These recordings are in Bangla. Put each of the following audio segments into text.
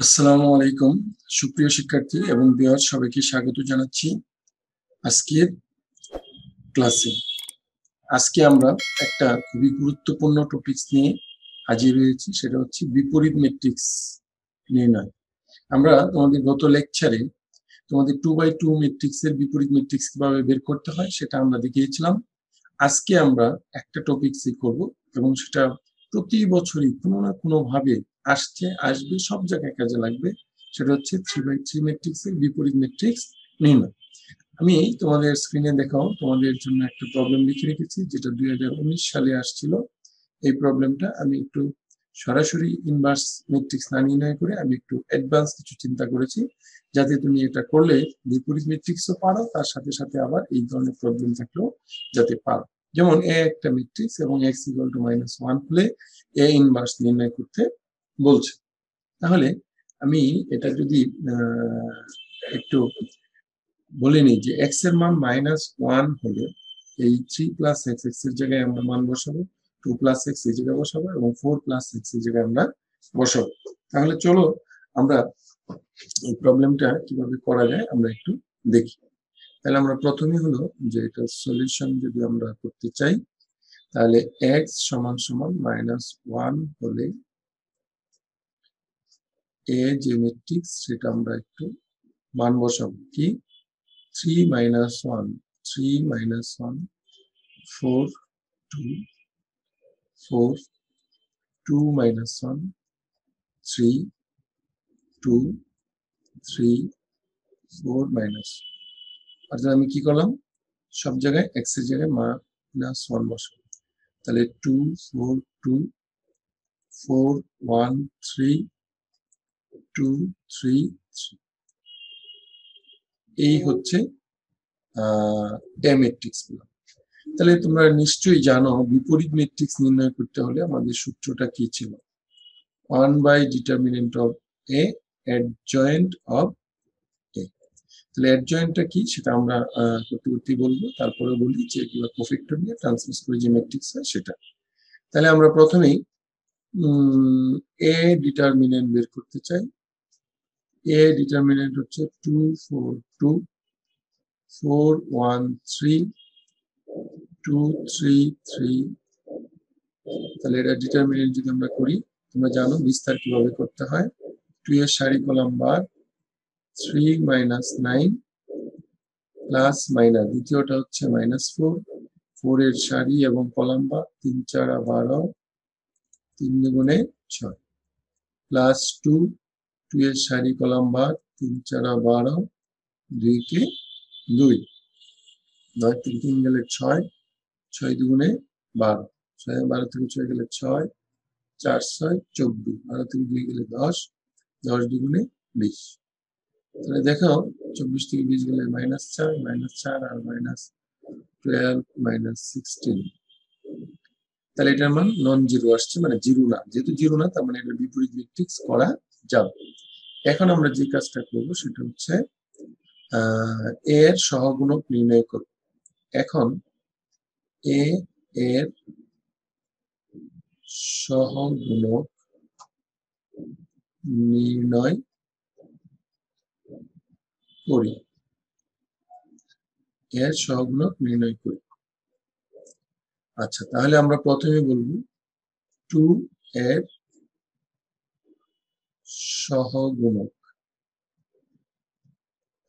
আসসালামু আলাইকুম সুপ্রিয় শিক্ষার্থী এবং ভিউয়ার সবাইকে স্বাগত জানাচ্ছি আজকের ক্লাসে। আজকে আমরা একটা খুবই গুরুত্বপূর্ণ টপিকস নিয়ে হাজির হয়েছি, সেটা হচ্ছে বিপরীত ম্যাট্রিক্স নির্ণয়। আমরা তোমাদের গত লেকচারে তোমাদের 2x2 ম্যাট্রিক্সের বিপরীত ম্যাট্রিক্স কিভাবে বের করতে হয় সেটা আমরা দেখিয়েছিলাম। আজকে আমরা একটা টপিকসই করব এবং সেটা প্রতি বছরই কোনো না কোনো ভাবে আসবে, সব জায়গায় কাজে লাগবে। সেটা হচ্ছে 3x3 ম্যাট্রিক্সের বিপরীত ম্যাট্রিক্স নির্ণয়। আমি তোমাদের স্ক্রিনে দেখাও তোমাদের জন্য একটা প্রবলেম লিখে রেখেছি, যেটা 2019 সালে আসছিল। এই প্রবলেমটা আমি একটু সরাসরি ইনভার্স ম্যাট্রিক্স না নির্ণয় করে আমি একটু অ্যাডভান্স কিছু চিন্তা করেছি, যাতে তুমি এটা করলে বিপরীত ম্যাট্রিক্সও পারো, তার সাথে সাথে আবার এই ধরনের প্রবলেম থাকলেও যাতে পারো। যেমন এ একটা ম্যাট্রিক্স এবং x = -1 হলে এ ইনভার্স নির্ণয় করতে বলছে। তাহলে আমি এটা যদি একটু বলে নিই যে x এর মান -1 হলে এই 3 + x এর জায়গায় আমরা মান বসাবো, 2 + x এই জায়গায় বসাবো এবং 4 + x এই জায়গায় আমরা বসাবো। তাহলে চলো আমরা এই প্রবলেমটা কিভাবে করা যায় আমরা একটু দেখি। তাহলে আমরা প্রথমে হলো যে এটা সলিউশন যদি আমরা করতে চাই, তাহলে x =-1 হলে a যে ম্যাট্রিক্স সেটা আমরা একটু মান বসাবো। কি 3 - 1 3 - 1 4 2 4 2 - 1 3 2 3 4 - অর্থাৎ আমি কি করলাম, সব জায়গায় x এর জায়গায় -1 বসাবো। তাহলে 2 4 2 4 1 3 2 3 3। এই হচ্ছে এ ম্যাট্রিক্স গুলো। তাহলে তোমরা নিশ্চয়ই জানো বিপরীত ম্যাট্রিক্স নির্ণয় করতে হলে আমাদের সূত্রটা কি ছিল, 1/ডিটারমিনেন্ট অফ এ অ্যাডজয়েন্ট অফ এ। তাহলে অ্যাডজয়েন্টটা কি সেটা আমরা করতে করতেই বলবো, তারপরে বলি যে এগুলো কোফ্যাক্টর নিয়ে ট্রান্সপোজ করে যে ম্যাট্রিক্স হয় সেটা। তাহলে আমরা প্রথমেই এ ডিটারমিনেন্ট বের করতে চাই। এ ডিটারমিনেন্ট হচ্ছে 2 4 2 4 1 3 2 3 3। তাহলে এটা ডিটারমিনেন্ট যদি আমরা করি, তোমরা জানো বিস্তার কিভাবে করতে হয়। 2 এর সারি কলাম বার 3 - 9 প্লাস মাইনাস, দ্বিতীয়টা হচ্ছে -4 4 এর সারি এবং কলাম বার 3 4 12 3 দুগুণে 6 প্লাস 2 2 এর সারি কলাম বার 3 4 12 2 কে 2 9 3 3 গেলে 6 6 দুগুণে 12 6 12 থেকে 6 গেলে 6 4 6 24 12 থেকে 2 গেলে 10 10 দুগুণে 20। তাহলে দেখো 24 থেকে 20 গেলে -4 আর -12 -16। তাহলে এটার মান নন জিরো আসছে, মানে জিরো না। যেহেতু জিরো না তার মানে এটা বিপরীত ম্যাট্রিক্স করা যাবে। এখন আমরা যে কাজটা করব সেটা হচ্ছে এর সহগুণক নির্ণয় করব। এখন এ এর সহগুণক নির্ণয় করি, এর সহগুণক নির্ণয় করি। আচ্ছা, তাহলে আমরা প্রথমে বলবো 2 এর সহগুণক।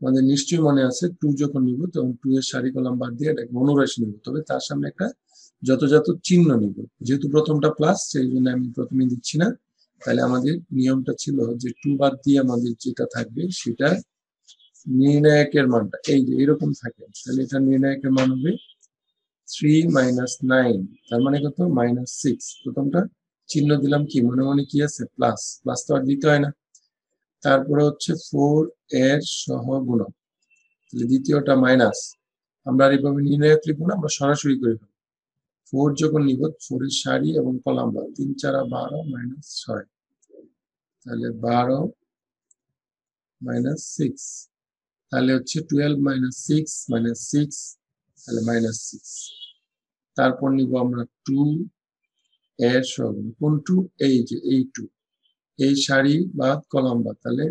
আমাদের নিশ্চয়ই মনে আছে 2 যখন নিব তখন 2 এর সারি কলাম বাদ দিয়ে একটা অনুরাশি নিব, তবে তার সামনে একটা যথাযথ চিহ্ন নিব। যেহেতু প্রথমটা প্লাস সেই জন্য আমি প্রথমে দিচ্ছি না। তাহলে আমাদের নিয়মটা ছিল যে 2 বাদ দিয়ে আমাদের যেটা থাকবে সেটা নির্ণায়কের মানটা এই যে এরকম থাকে। তাহলে এটা নির্ণায়কের মান হবে 3 - 9, তার মানে কত -6। প্রথমটা চিহ্ন দিলাম কি, মনে মনে কি আছে, প্লাস। প্লাস তো আর দিতে হয় না। তারপরে হচ্ছে 4 এর সহগুণক, তাহলে দ্বিতীয়টা মাইনাস। আমরা আর এইভাবে নির্ণায়ক লিখবো না, আমরা সরাসরি করে ফেলবো। 4 যখন নিব 4 এর সারি এবং কলাম বার 3 4 12 -6, তাহলে 12 -6, তাহলে হচ্ছে 12 - 6 -6, তাহলে -6। তারপর নিব আমরা 2 এর সহগুণক। কোন 2? এই যে এই 2, এই সারি বাদ কলাম বাদ, তাহলে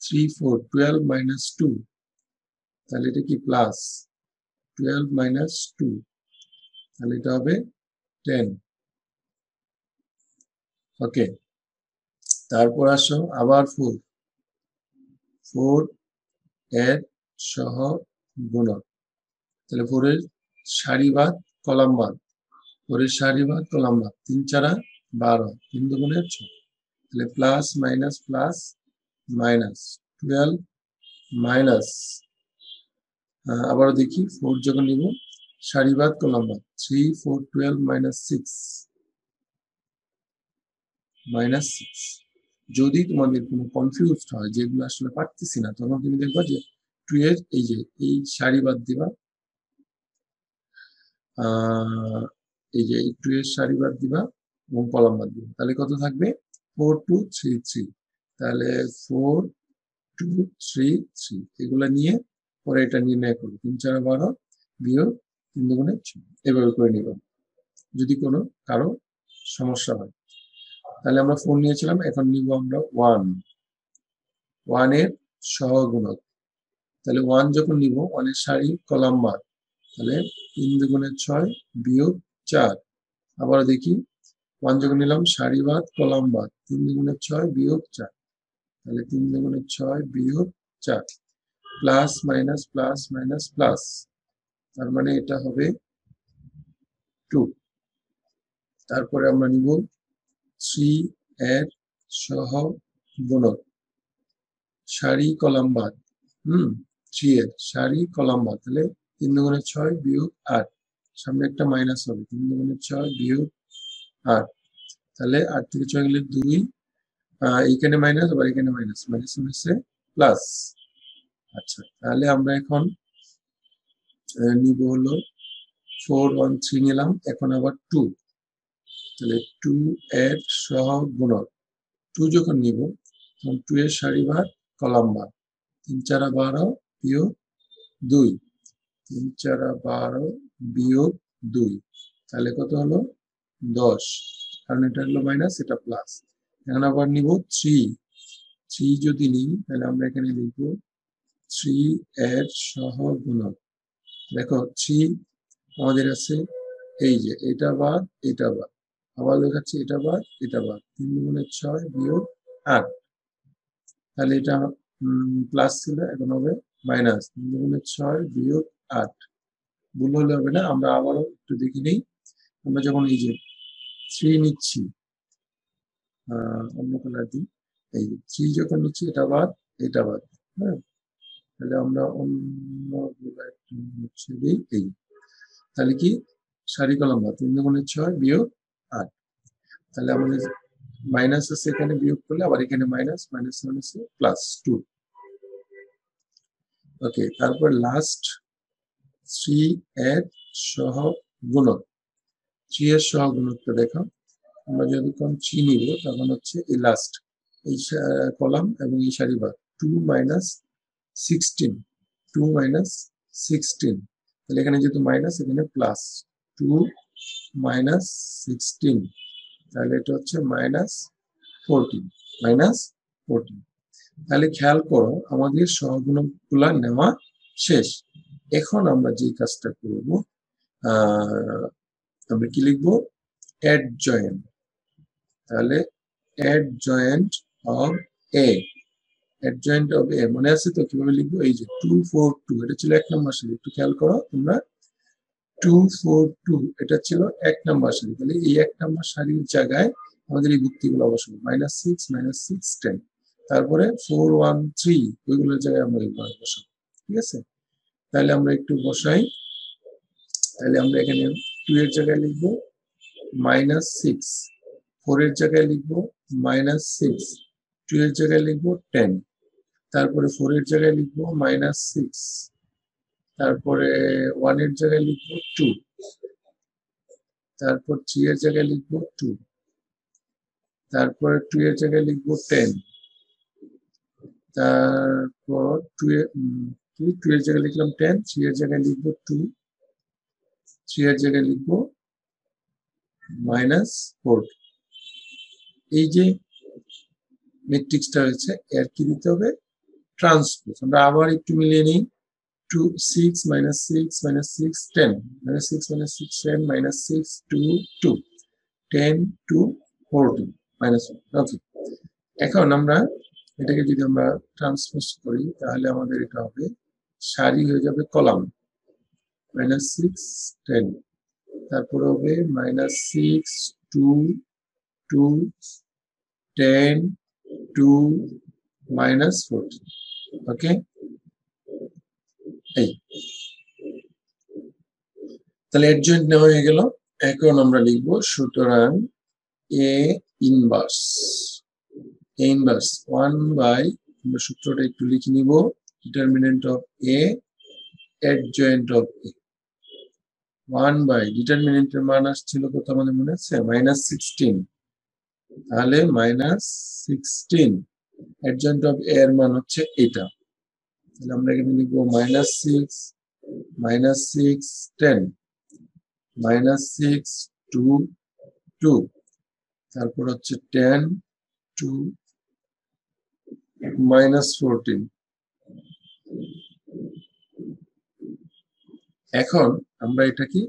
3 4 12 মাইনাস 2, তাহলে এটা কি প্লাস 12 মাইনাস 2, তাহলে এটা হবে 10। ওকে, তারপর আসো আবার 4 4 এর সহ গুণক, তাহলে 4 এর সারি বাদ কলাম বাদ, 4 এর সারি বাদ কলাম বাদ, 3 4 12, 3 দুগুণে 6, তাহলে plus minus plus minus 12 minus, আবার দেখি 4 যখন নিব সারি বাদ কলাম বাদ, 3 4 12 মাইনাস 6 মাইনাস 6। যদি তোমাদের কোনো কনফিউজড হয় যেগুলো আসলে পারতেছি না, তখন তুমি দেখবা যে 2 এর এই যে এই সারি বাদ দিবা, এই যে 2 এর সারি বাদ দিবা এবং কলাম বাদ দিবা, তাহলে কত থাকবে 4 2 3 3, তাহলে 4 2 3 3, এগুলা নিয়ে পরে এটা নির্ণয় করবো 3 4 12 বিয়োগ 3 দুগুণে 6, এভাবে করে নিব যদি কোনো কারো সমস্যা হয়। তাহলে আমরা 4 নিয়েছিলাম, এখন নিব আমরা 1 এর সহগুণক, তাহলে 1 যখন নিব 1 এর সারি কলাম বাদ, তাহলে 3 দুগুণে 6 বিয়োগ 4, আবার দেখি 1 যখন নিলাম সারি বাদ কলাম বাদ, 3 দুগুণে 6 বিয়োগ 4, তাহলে 3 দুগুণে 6 বিয়োগ 4, plus minus plus minus plus, তার মানে এটা হবে 2। তারপরে আমরা নিব 3 এর সহগুণক, সারি কলাম বাদ, 3 এর সারি কলাম বাদ, তাহলে 3 দুগুণে 6 বিয়োগ 8, সামনে একটা মাইনাস হবে, 3 দুগুণে 6 বিয়োগ 8, তাহলে 8 থেকে 6 গেলে 2, এইখানে মাইনাস আবার এখানে মাইনাস, মাইনাস হচ্ছে প্লাস। আচ্ছা, তাহলে আমরা এখন নিব হলো 4 1 3 নিলাম, এখন আবার 2, তাহলে 2 এর সহগুণক, 2 যখন নিব তখন 2 এর সারি বাদ কলাম বাদ, 3 4 12 বিয়োগ 2, 3 4 12 বিয়োগ 2, তাহলে কত হলো 10, কারণ এটা হলো মাইনাস এটা প্লাস। এখন আবার নিব 3 যদি নিই তাহলে আমরা এখানে লিখব 3 এর সহগুণক, দেখো 3 আমাদের আছে এই যে এটা বাদ এটা বাদ, আবার দেখাচ্ছি এটা বাদ এটা বাদ, 3 দুগুণে 6 বিয়োগ 8, তাহলে এটা প্লাস ছিল এখন হবে মাইনাস, 3 দুগুণে 6 বিয়োগ 8, ভুল হলে হবে না, আমরা আবারও একটু দেখে নিই। আমরা যখন এই যে 3 নিচ্ছি, অন্য কালার দিই, এই 3 যখন নিচ্ছি এটা বাদ এটা বাদ, হ্যাঁ, তাহলে আমরা অন্য হচ্ছে এই, তাহলে কি সারি কলাম বাদ, 3 দুগুণে 6 বিয়োগ 8, তাহলে আমাদের মাইনাস আছে এখানে, বিয়োগ করলে আবার এখানে মাইনাস, মাইনাস মাইনাসে প্লাস 2। ওকে, তারপর লাস্ট 3 এর সহগুণক, 3 এর সহগুণকটা দেখো, আমরা যখন 3 নিব তখন হচ্ছে এই লাস্ট এই কলাম এবং এই সারি বাদ, 2 মাইনাস 16, 2 মাইনাস 16, তাহলে এখানে যেহেতু মাইনাস এখানে প্লাস, 2 মাইনাস 16, তাহলে এটা হচ্ছে মাইনাস 14, মাইনাস 14। তাহলে খেয়াল করো আমাদের সহগুণকগুলা নেওয়া শেষ। এখন আমরা যে কাজটা করব, আমরা কি লিখবো, অ্যাডজয়েন্ট, তাহলে adjoint of A, adjoint of A মনে আছে তো কিভাবে লিখবো, এই যে 2 4 2, এটা ছিল 1 নম্বর সারি, একটু খেয়াল করো তোমরা, 2 4 2 এটা ছিল 1 নম্বর সারি, তাহলে এই 1 নম্বর সারির জায়গায় আমাদের এই যুক্তিগুলো বসাবো, -6 -6 10, তারপরে 4 1 3 ওইগুলোর জায়গায় আমরা এগুলো বসাবো, ঠিক আছে। তাহলে আমরা একটু বসাই, তাহলে আমরা এখানে 2 এর জায়গায় লিখবো -6, 4 এর জায়গায় লিখবো -6, 2 এর জায়গায় লিখবো 10, তারপরে 4 এর জায়গায় লিখবো -6, তারপরে 1 এর জায়গায় লিখবো 2, তারপর 3 এর জায়গায় লিখবো 2, তারপর 2 এর জায়গায় লিখবো 10, তারপর 2 এর জায়গায় লিখলাম 10, 3 এর জায়গায় লিখবো 2, 3 এর জায়গায় লিখবো -4। এই যে ম্যাট্রিক্সটা হয়েছে এর কি দিতে হবে ট্রান্সপোজ। আমরা আবার একটু মিলিয়ে নিই 2 6 minus 6 minus 6 10 minus 6 minus 6 10 minus 6 2 2 10 2 14 minus 1 ওকে। এখন আমরা এটাকে যদি আমরা ট্রান্সপোজ করি তাহলে আমাদের এটা হবে সারি হয়ে যাবে কলাম minus 6 10 তারপর হবে minus 6 2 2 10 2 minus 14 ওকে। এই তাহলে অ্যাডজয়েন্ট নেওয়া হয়ে গেল। এখন আমরা লিখবো সুতরাং এ ইনভার্স 1 বাই আমরা সূত্রটা একটু লিখে নিব determinant of A adjoint of A 1 by ডিটারমিনেন্টের মান আসছিল কত আমাদের মনে আছে -16 তাহলে -16 অ্যাডজয়েন্ট অফ এ এর মান হচ্ছে এটা তাহলে আমরা এখানে লিখবো -6 -6 10 -6 2 2 তারপর হচ্ছে 10 2 -14 এখন আমরা এটাকে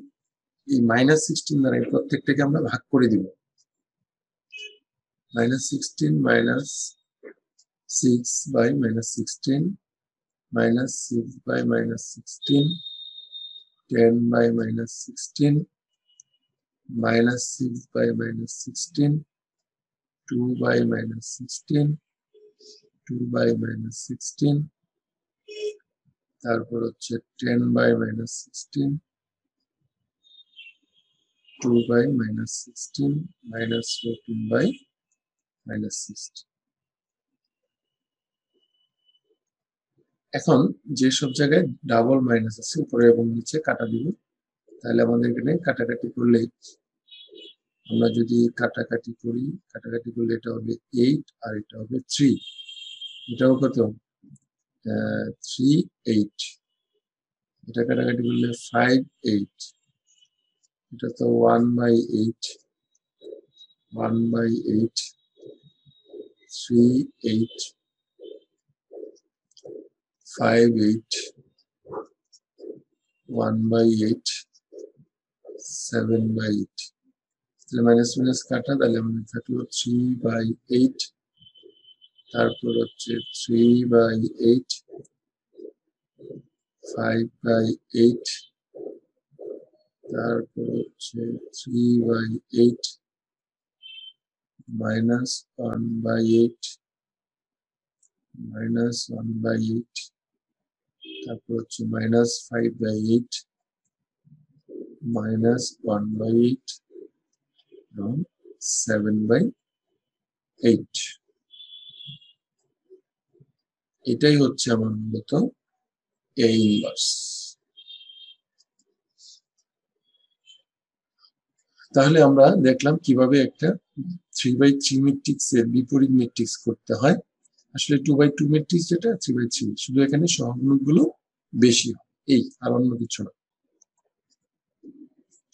এই -16 দ্বারা প্রত্যেকটাকে আমরা ভাগ করে দিব -16 -6 by -16 -6 by -16 10 by -16 -6 by -16 2 by -16 2 by -16 তারপর হচ্ছে 10 by -16 2 by -16 -14 by -16 এখন যে সব জায়গায় ডাবল মাইনাস আছে উপরে এবং নিচে কাটা দিব তাহলে আমাদের এখানে কাটাকাটি করলে আমরা যদি কাটাকাটি করলে এটা হবে 8 আর এটা হবে 3 এটাও কত 3 8 এটা কাটাকাটি করলে 5 8 এটা তো 1 by 8 1 by 8 3 8 5 8 1 by 8 7 by 8 তাহলে মাইনাস মাইনাস কাটা তাহলে আমাদের থাকলো 3 by 8 তারপর হচ্ছে 3 by 8 5 by 8 তারপর হচ্ছে 3 by 8 minus 1 by 8 minus 1 by 8 তারপর হচ্ছে minus 5 by 8 minus 1 by 8 এবং 7 by 8 এটাই হচ্ছে আমার মূলত এ ইনভার্স। তাহলে আমরা দেখলাম কিভাবে একটা 3/3 ম্যাট্রিক্সের বিপরীত ম্যাট্রিক্স করতে হয়। আসলে 2/2 ম্যাট্রিক্স যেটা 3/3 শুধু এখানে সহগুণকগুলো বেশি হয় এই আর অন্য কিছু না।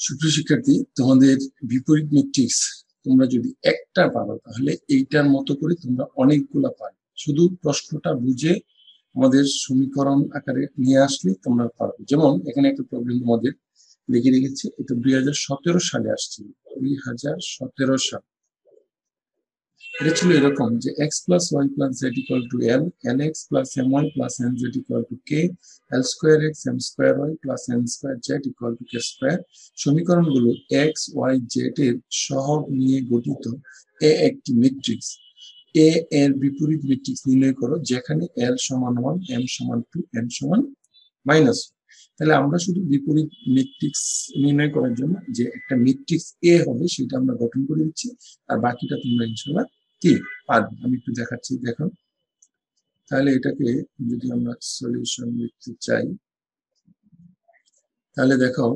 সুপ্রিয় শিক্ষার্থী তোমাদের বিপরীত ম্যাট্রিক্স তোমরা যদি একটা পারো তাহলে এইটার মতো করে তোমরা অনেকগুলা পারো। শুধু প্রশ্নটা বুঝে আমাদের সমীকরণ আকারে নিয়ে আসলে তোমরা পারবে। যেমন এখানে একটা প্রবলেম তোমাদের লিখে রেখেছি, এটা 2017 সালে আসছিল। 2017 সাল এটা ছিল এরকম যে x plus y plus z equal to l, nx plus my plus nz equal to k, l square x m square y plus n square z equal to k square। সমীকরণগুলো x y z এর সহগ নিয়ে গঠিত এ একটি ম্যাট্রিক্স। এ এর বিপরীত ম্যাট্রিক্স নির্ণয় করো যেখানে l সমান 1 m সমান 2 n সমান -1। তাহলে আমরা শুধু বিপরীত ম্যাট্রিক্স নির্ণয় করার জন্য যে একটা ম্যাট্রিক্স এ হবে সেটা আমরা গঠন করে দিচ্ছি, আর বাকিটা তোমরা ইনশাআল্লাহ কি পারবে। আমি একটু দেখাচ্ছি, দেখো। তাহলে এটাকে যদি আমরা সলিউশন লিখতে চাই তাহলে দেখো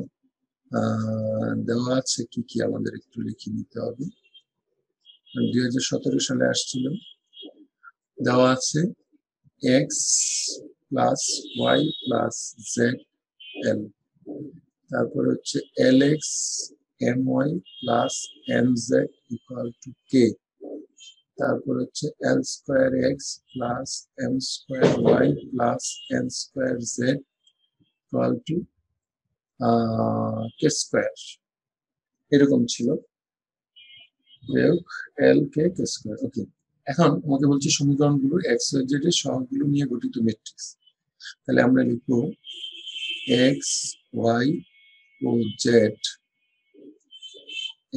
দেওয়া আছে কি কি আমাদের একটু লিখে নিতে হবে। 2017 সালে আসছিল, দেওয়া আছে x plus y plus z l, তারপরে হচ্ছে lx my plus mz equal to k, তারপর হচ্ছে L square X plus M square Y plus N square Z equal to K square, এরকম ছিল। এল কে কে স্কোয়ার। ওকে, এখন আমাকে বলছে সমীকরণগুলো এক্স ওয়াই জেড এর সহগগুলো নিয়ে গঠিত ম্যাট্রিক্স। তাহলে আমরা লিখবো এক্স ওয়াই ও জেড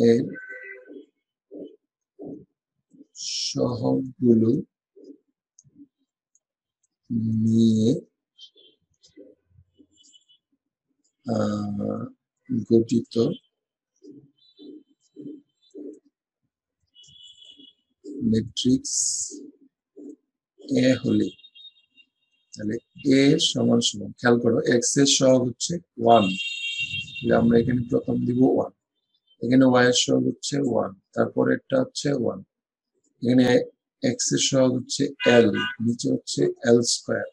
এর সহগগুলো নিয়ে গঠিত ম্যাট্রিক্স এ হলে, তাহলে এ সমান সমান, খেয়াল করো এক্স এর সহগ হচ্ছে 1, আমরা এখানে প্রথম দিব 1, এখানে ওয়াই এর সহগ হচ্ছে 1, তারপর এটা হচ্ছে 1, এখানে এক্স এর সহগ হচ্ছে এল, নিচে হচ্ছে এল স্কোয়ার,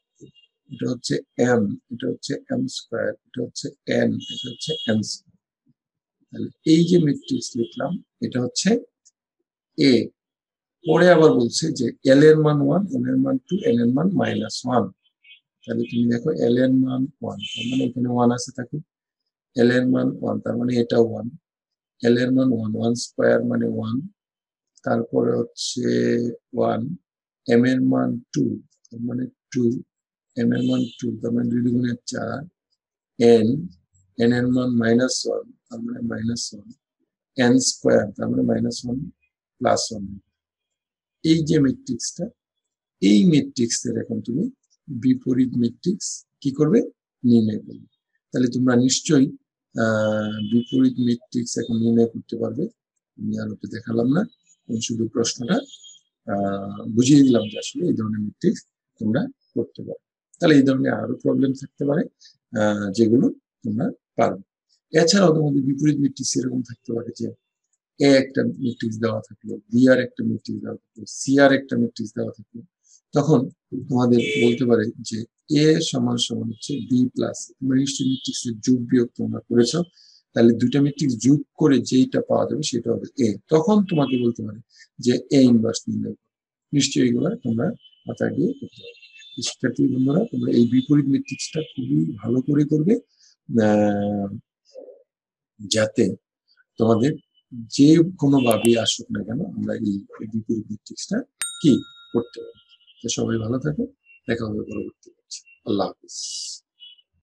এটা হচ্ছে এম, এটা হচ্ছে এম স্কোয়ার, এটা হচ্ছে এন, এটা হচ্ছে এন স্কোয়ার। তাহলে এই যে ম্যাট্রিক্স লিখলাম এটা হচ্ছে এ। পরে আবার বলছে যে এল এর মান 1, এন এর মান 2, এন এর মান -1। তাহলে তুমি দেখো এল এর মান 1, তার মানে এখানে 1 আছে থাকে, এল এর মান 1 তার মানে এটা 1, এল এর মান 1, 1 স্কোয়ার মানে 1, তারপরে হচ্ছে 1, এম এর মান 2 তার মানে 2, এম এর মান 2 তার মানে 2 গুণে 4, এন, এন এর মান -1 তার মানে -1, এন স্কোয়ার তার মানে -1 প্লাস 1। এই যে ম্যাট্রিক্সটা, এই ম্যাট্রিক্সের এখন তুমি বিপরীত ম্যাট্রিক্স কি করবে, নির্ণয় করবে। তাহলে তোমরা নিশ্চয়ই বিপরীত ম্যাট্রিক্স এখন নির্ণয় করতে পারবে। আমি আর ওটা দেখালাম না, আমি শুধু প্রশ্নটা বুঝিয়ে দিলাম যে আসলে এই ধরনের ম্যাট্রিক্স তোমরা করতে পারো। তাহলে এই ধরনের আরো প্রবলেম থাকতে পারে যেগুলো তোমরা পারবে। এছাড়াও তোমাদের বিপরীত ম্যাট্রিক্স এরকম থাকতে পারে যে এ একটা ম্যাট্রিক্স দেওয়া থাকলো, বি আর একটা ম্যাট্রিক্স দেওয়া থাকলো, সি আর একটা ম্যাট্রিক্স দেওয়া থাকলো, তখন তোমাদের বলতে পারে যে এ সমান সমান হচ্ছে বি প্লাস, তোমরা নিশ্চয়ই ম্যাট্রিক্সের যোগ বিয়োগ তোমরা করেছো, তাহলে দুইটা ম্যাট্রিক্স যোগ করে যেইটা পাওয়া যাবে সেটা হবে এ। তখন তোমাকে বলতে পারে যে এ ইনভার্স নির্ণয় করো। নিশ্চয়ই এগুলো তোমরা মাথায় দিয়ে করতে পারবে। শিক্ষার্থী বন্ধুরা, তোমরা এই বিপরীত ম্যাট্রিক্সটা খুবই ভালো করে করবে, যাতে তোমাদের যে কোনো ভাবে আসুক না কেন আমরা এই বিপরীত ম্যাট্রিক্সটা কি করতে পারি। সবাই ভালো থাকো, দেখা হবে পরবর্তী। আল্লাহ হাফিজ।